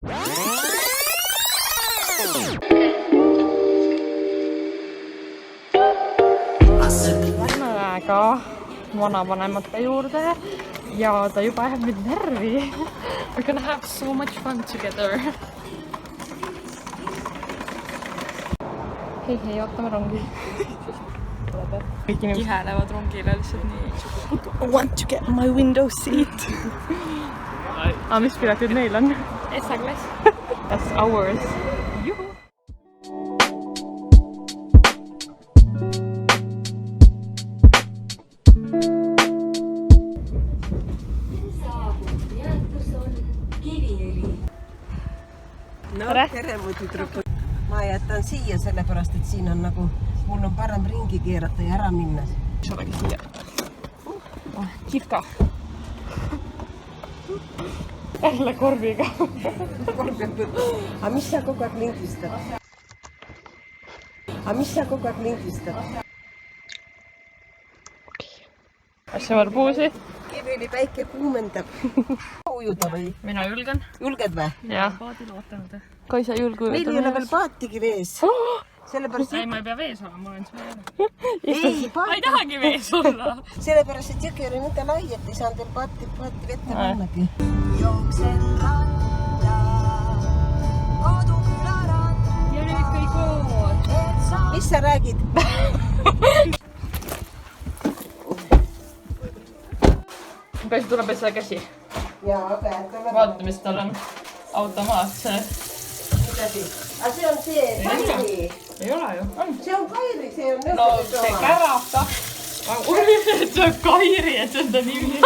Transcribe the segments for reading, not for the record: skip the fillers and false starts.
Lähme väga vanavanemate juurde ja ta juba ajab mind närvi. We're gonna have so much fun together. Hei, ootame rongi. Kihelevad rongile lihtsalt nii. I want to get my window seat. Mis piletid neil on? S-klass. That's ours. Juhu! No, tere mu tüdrukud. Ma jätan siia sellepärast, et siin on nagu, mul on parem ringi keerata ja ära minna. Olegi siia. Kihka. Jälle korviga. Aga mis sa kogu aeg lindistad? Asja varbuusi. Kivili päike kuumendab. Ujuda või? Mina julgen. Julged või? Jah. Kaisa julgu. Meil ei ole veel paatigi vees. Sellepärast... Ei, ma ei pea vees olema, ma olen sulle. Ei, Ma ei tahagi vees olla. Sellepärast, et jõgi oli nii lai, et ei saanud veel paati vette pannagi. Jooksen randa, kodukülarand. Ja nüüd kõik koos. Mis sa räägid? Kaisa tuleb seda käsi. Jaa, aga tuleb. Vaata, mis tal on. Automaatse. Aga see on see Kairi. Ei ole ju. On. See on Kairi, see on No, see kärab ta. Ma uurisin, et see on Kairi, et see on ta nimi.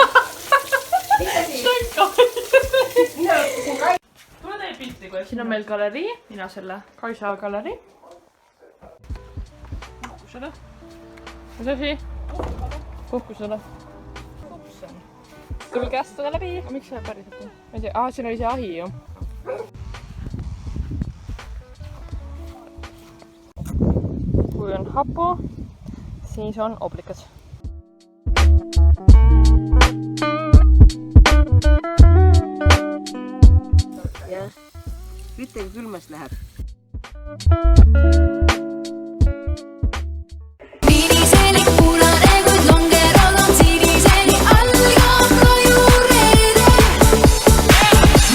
See on Kairi. Tule tee pilti, kui siin on meil galerii. Mina selle Kaisa galerii. Puhkusele. Mis asi? Puhkusele. Tulge astuda läbi. Miks see päriselt on? Ma ei tea. Siin oli see ahi ju. Kui on hapu, siis on oblikas. Jah, ütlegi külmas läheb. Viniseli punane, kuid longerod on siniseli all ja kajureede.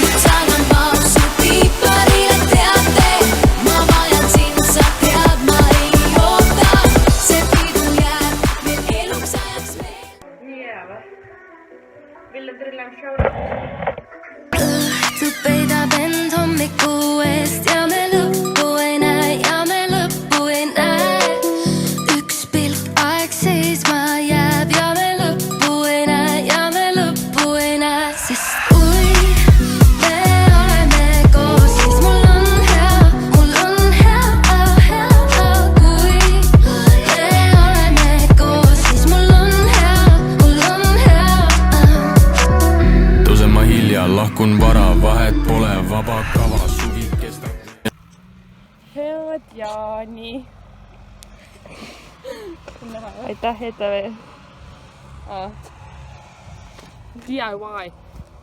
Nüüd saadan pausu piiparile teate. Ma vajan sind, sa tead, ma ei oota. See pidu jääb veel eluks ajaks veel. Nii hea või? Villem Trillem Show. Õhtu peidab end hommiku eest ja me lõppu ei näe. Üks pilk aeg seisma jääb ja me lõppu ei näe. Sest kui me oleme koos, siis mul on hea. Kui me oleme koos, siis mul on hea. Tõusen ma hilja, lahkun vara, vahet pole, vaba kava, suvi kestab. Head Jaani. Aitäh ETV. DIY.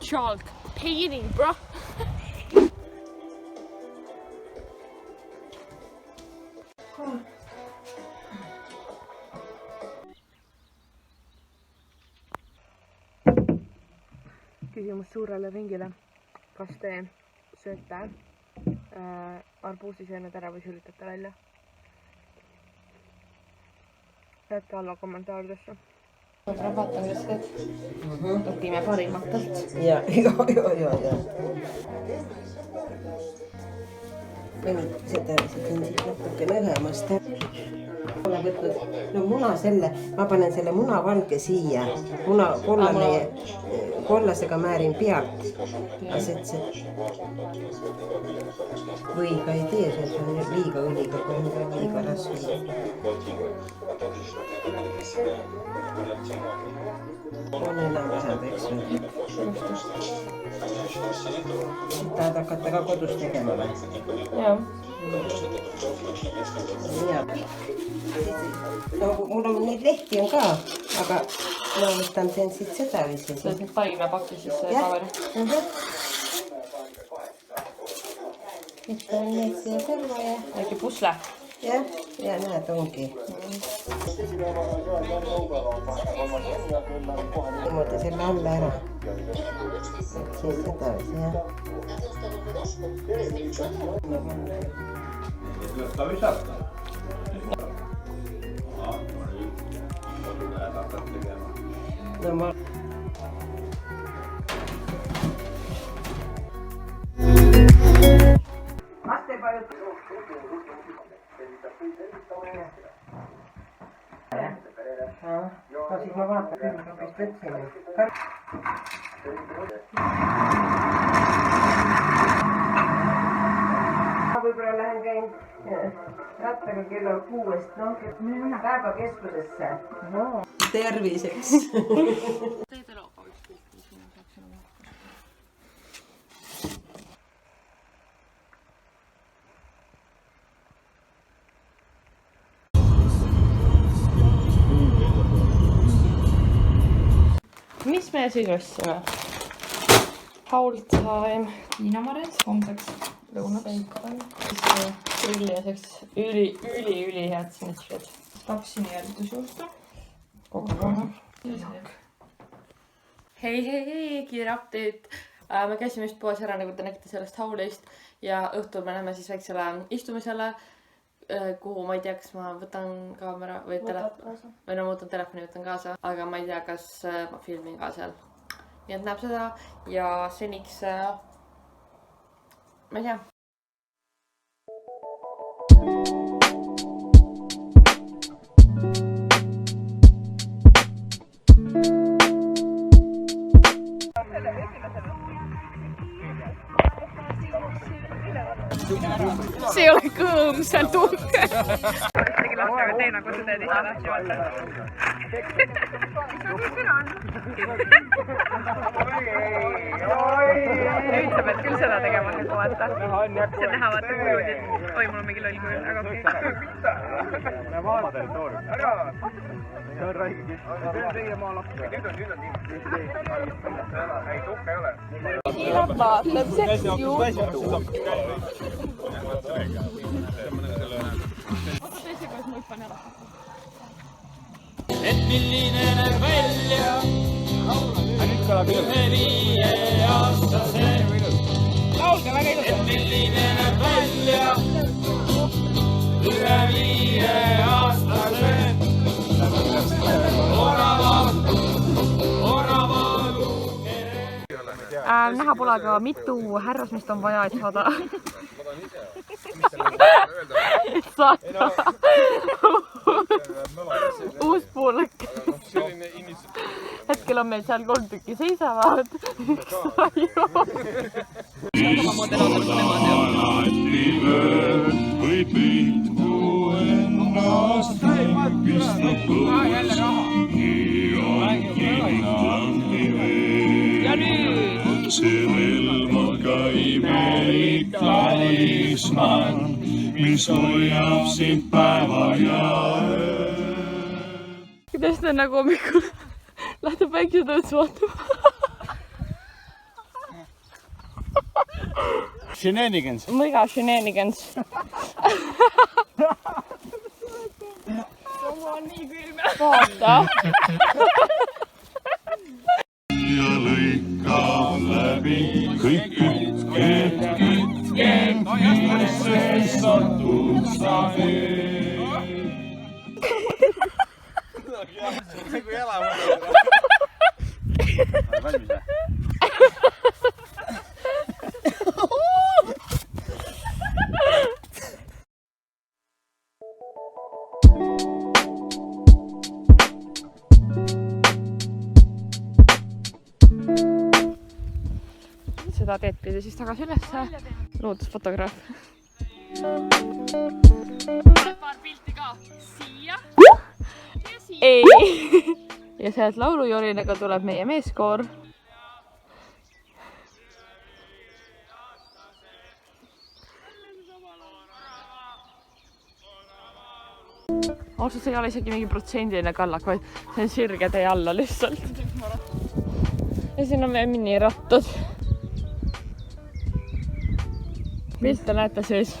Chalk painting, bro. Küsimus suurele ringile. Kas te sööte arbuusiseened ära või sülitate välja? Jätta alla kommentaaridesse. Ma vaatan, kes teed. Õpime parimatelt. Ja. Mõni seda tundsid natukene õhemast. Olen võtnud muna selle, ma panen selle muna valge siia. Muna kollasega määrin pealt. Või ka ei tee, see on liiga õliga, kui on liiga raske. On enam vähem, eks või? Tahad hakata ka kodus tegema või? Jah. No, mul on neid lehti on ka, aga ma võtan teen siit seda või siis. See on taimepaki siis see paberi. Ikka on neid siia kõrva ja... Äkki pusle? Jah, ja näed ongi. Niimoodi selle alla ära. Siis edasi, jah. No ma... No siis ma vaatan küll, mis võtsime. Ma võib-olla lähen käin rattaga kella 6, päevakeskusesse. Terviseks. Mis me siis ostsime? Haul time. Viinamarjad homseks lõunaks. Üli head snitšid. 2 jälitusjuustu. Hei, kiire update. Me käisime just poes ära, nagu te nägite sellest haulist. Ja õhtul me läheme siis väiksele istumisele, kuhu ma ei tea, kas ma võtan kaamera või telefoni. Või no ma võtan telefoni, võtan kaasa. Aga ma ei tea, kas ma filmin ka seal. Nii et näeb seda ja seniks ma ei tea. See ei ole kõõm, see on tuhke. Tegi lapsega tee nagu sa teed ise lahti vaata. Nüüd sa pead küll seda tegema nagu vaata. See on näha vaata kujud, et oi, mul on mingi loll kujud, aga okei. Me vaata territoorium. See on raigi. See on teie maa lapsi. Nüüd on nii. Ei, tuhke ei ole. Kiilab vaatab, see juhtub. Et milline näeb välja ühe 5-aastase. Et milline näeb välja ühe 5-aastase. Näha pole aga mitu härrasmist on vaja, et saada uus puulek. Hetkel on meil seal 3 tükki seisavad. Üks raju. Alati vööd või pihtu ennast pistab õus. Nii on kindlasti veel. See relmaga imelik talisman, mis hoiab sind päeva ja öö. Kuidas ta nagu hommikul lähtub päiksetõusu vaatama? Shenanigans. Mega shenanigans. On nii külm. Vaata. Ja lõikab läbi kõik kütked, millesse satud sa veel. See kui jala võtta. Valmis või? Seda teed pidi siis tagasi ülesse. Loodusfotograaf. Paar pilti ka siia ja siia. Ei. Ja sealt laulujorinega tuleb meie meeskoor. Ausalt, see ei ole isegi mingi protsendiline kallak, vaid see on sirge tee alla lihtsalt. Ja siin on meie minirattad. pilte näete siis.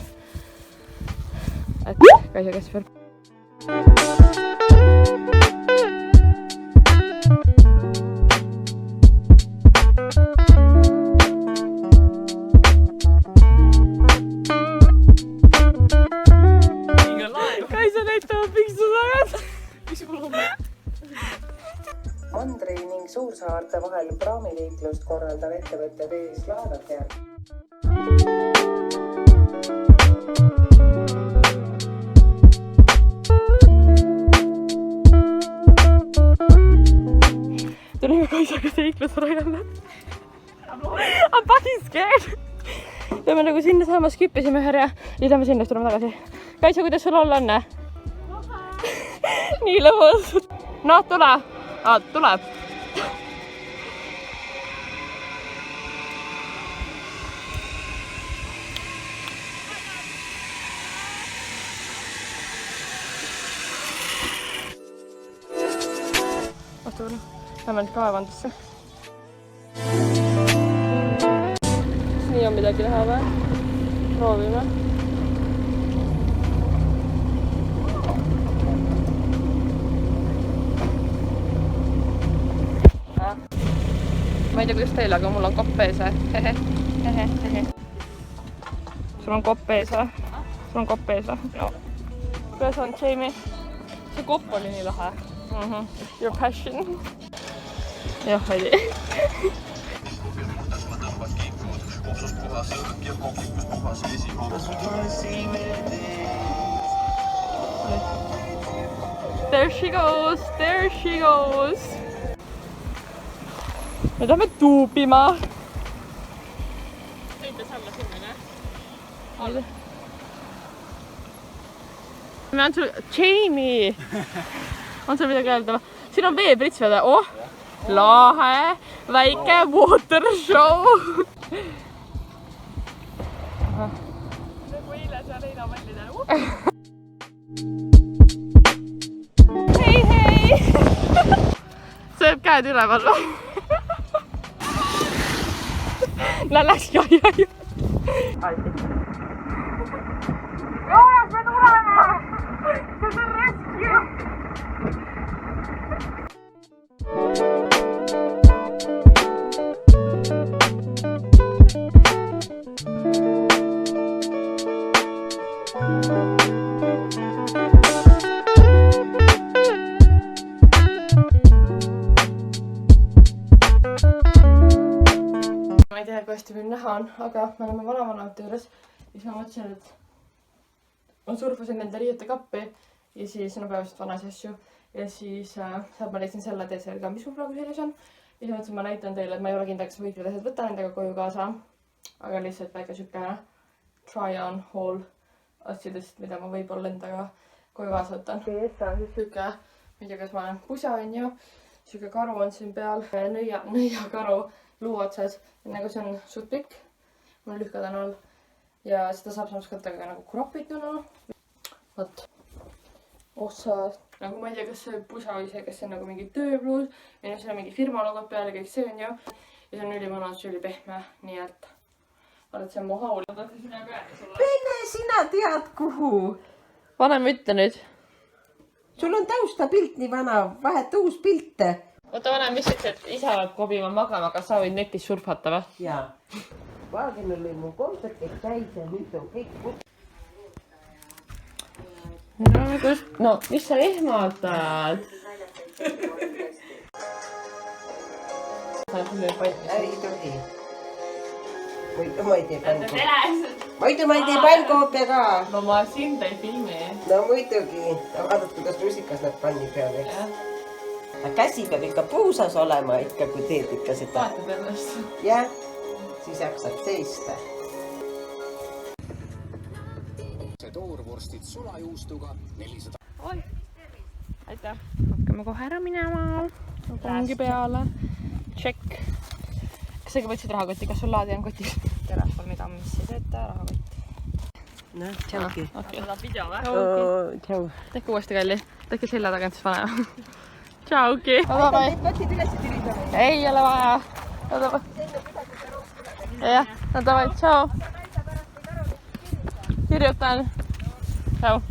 Et Kaisa Kasper. Kaisa näitavad piksusagad. Mandri ning Suursaarte vahel praamiliiklust korraldav ettevõte Vees Laevateatr. Tulime Kaisaga seiklusrajale. I'm fucking scared. Ja me nagu sinna saama skippisime ühe rea. Lidame sinna, tuleme tagasi. Kaisa, kuidas sul olla on? Nii lõbus. No, tule. Tuleb. Vastu võrra. Lähme nüüd kaevandusse. Nii on midagi näha või? Proovime. Ma ei tea, kuidas teil, aga mul on kopp ees. Sul on kopp ees või? Sul on kopp ees või? No. Kuidas on, Jamie? See kopp oli nii lahe. Your passion. Jah, ei tea. There she goes, there she goes. Me lähme tuupima. Sõites alla sinna, ne? Alla. Me on sul... Jamie! On sul midagi öelda? Siin on veeprits veel. Oh! Lahe! Väike water show! Nagu eile seal heinapallidel. Hei, hei! Sööb käed üleval. Läks ja. Joonas, me tuleme! See on rescue! Ma ei tea, kui hästi meil näha on, aga me oleme vanavanemate juures ja siis ma mõtlesin, et ma surfasin nende riietekappi ja siis no päevaselt vanas asju ja siis sealt ma leidsin selle DSLG, mis mul praegu sellis on ja siis mõtlesin, ma näitan teile, et ma ei ole kindel, kas kõik need asjad võtta nendega koju kaasa, aga lihtsalt väike siuke try on haul asjadest, mida ma võib-olla endaga koju kaasa võtan. Esta on siis siuke, ma ei tea, kas ma olen pusa on ju, siuke karu on siin peal, nõiakaru luu otsas, nagu see on suht pikk, mul lühkad on all ja seda saab samas võtta ka nagu kropituna. Vot, otsas, nagu ma ei tea, kas see pusa või see, kas see on nagu mingi tööbluus või no seal on mingi firma logod peal ja kõik see on ju. Ja see on ülimõnus, ülipehme, nii et oled see mu haul. Pene, sina tead kuhu? Vanem ütle nüüd. Sul on taustapilt nii vana, vaheta uus pilt. Oota, vanem ütles, et isa peab kobima magama, aga sa võid netis surfata või? Jaa. Vaaginul oli mu kontsert täis ja nüüd on kõik. No, mis sa ehmatad? Ei tohi. Muidu ma ei tee pannkoopia. Muidu ma ei tee pannkoopia ka. No ma sind ei filmi. No muidugi. Vaatad, kuidas rusikas nad panni peale, eks? Aga käsi peab ikka puusas olema ikka, kui teed ikka seda. Vaatad ennast. Jah, siis jaksad seista. Toorvorstid sulajuustuga 400. Oi, aitäh. Hakkame kohe ära minema. Kongi peale. Check. Kas sa võtsid rahakotti? Kas sul laadi on kotis? Telefoniga, mis ei tööta, rahakott. No, tšauki. Seda video või? Tšau. Tehke uuesti kalli. Tehke selja tagant siis panema. Tšauki. Võtsid üles ja tirisame. Ei ole vaja. Jah, no davai, tšau. kirjutan. Tšau.